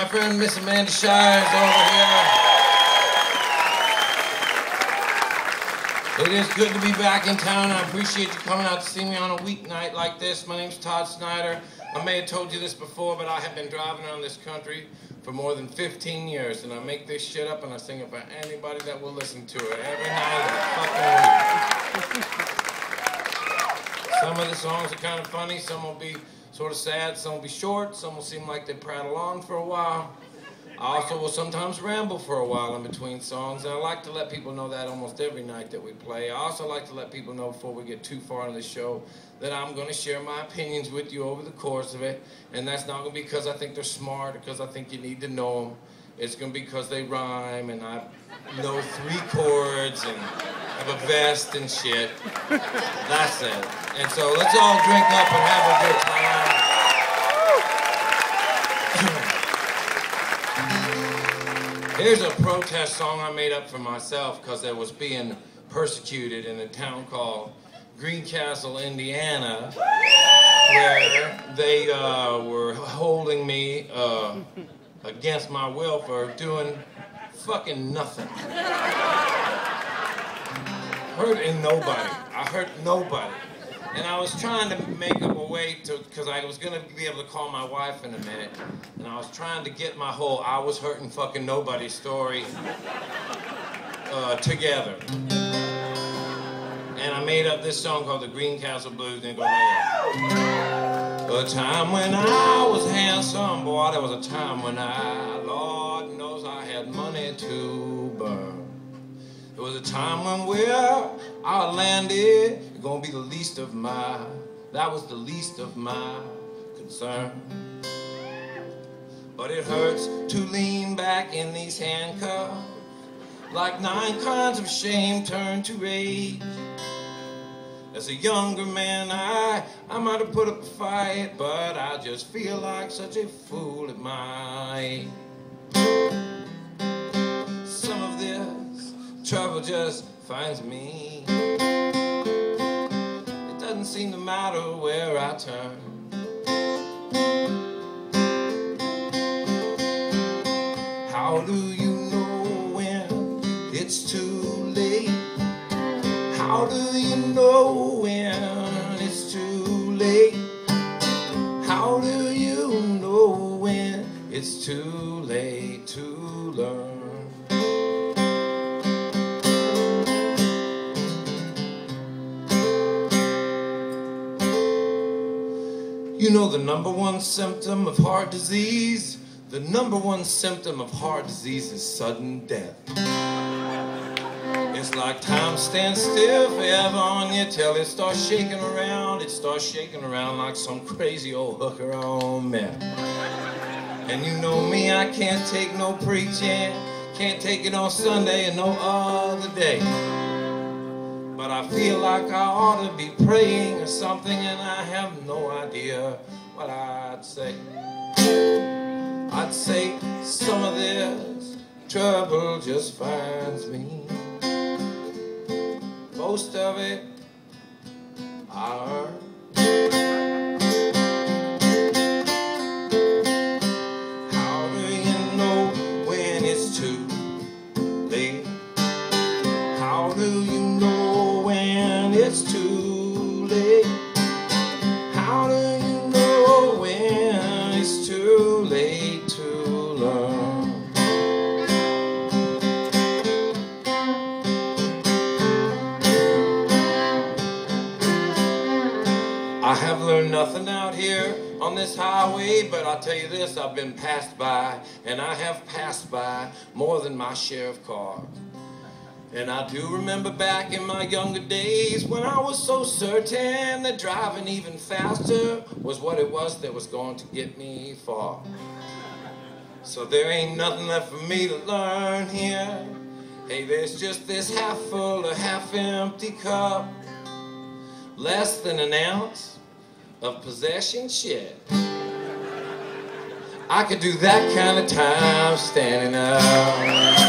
My friend Miss Amanda Shires over here. It is good to be back in town. I appreciate you coming out to see me on a weeknight like this. My name's Todd Snider. I may have told you this before, but I have been driving around this country for more than 15 years, and I make this shit up and I sing it for anybody that will listen to it every night of the fucking week. Some of the songs are kind of funny, some will be sort of sad, some will be short, some will seem like they prattle on for a while. I also will sometimes ramble for a while in between songs, and I like to let people know that almost every night that we play. I also like to let people know before we get too far into the show that I'm going to share my opinions with you over the course of it, and that's not going to be because I think they're smart or because I think you need to know them. It's going to be because they rhyme, and I know 3 chords, and have a vest and shit. That's it. And so let's all drink up and have a good time. Here's a protest song I made up for myself because I was being persecuted in a town called Greencastle, Indiana, where they were holding me against my will for doing fucking nothing. Hurting nobody. I hurt nobody. And I was trying to make up a way to, because I was going to be able to call my wife in a minute, and I was trying to get my whole I was hurting fucking nobody story together. And I made up this song called the Greencastle Blues, and it goes like this. A time when I was handsome, boy, there was a time when Lord knows I had money to burn. There was a time when where I landed, it's gonna be the least of that was the least of my concern. But it hurts to lean back in these handcuffs, like 9 kinds of shame turned to rage. As a younger man, I might have put up a fight, but I just feel like such a fool at my age. Some of this trouble just finds me. It doesn't seem to matter where I turn. How do you know when it's too late? How do you know when it's too late? How do you know when it's too late to learn? You know the #1 symptom of heart disease? The #1 symptom of heart disease is sudden death. It's like time stands still forever on your till it starts shaking around. It starts shaking around like some crazy old hooker on meth. And you know me, I can't take no preaching, can't take it on Sunday and no other day. But I feel like I ought to be praying or something, and I have no idea what I'd say. I'd say some of this trouble just finds me. Most of it I earn. How do you know when it's too late? How do you know when it's too late? How do you know when it's too late to learn? I have learned nothing out here on this highway, but I'll tell you this, I've been passed by, and I have passed by more than my share of cars. And I do remember back in my younger days when I was so certain that driving even faster was what it was that was going to get me far. So there ain't nothing left for me to learn here. Hey, there's just this half full or half empty cup, less than an ounce of possession shit. I could do that kind of time standing up.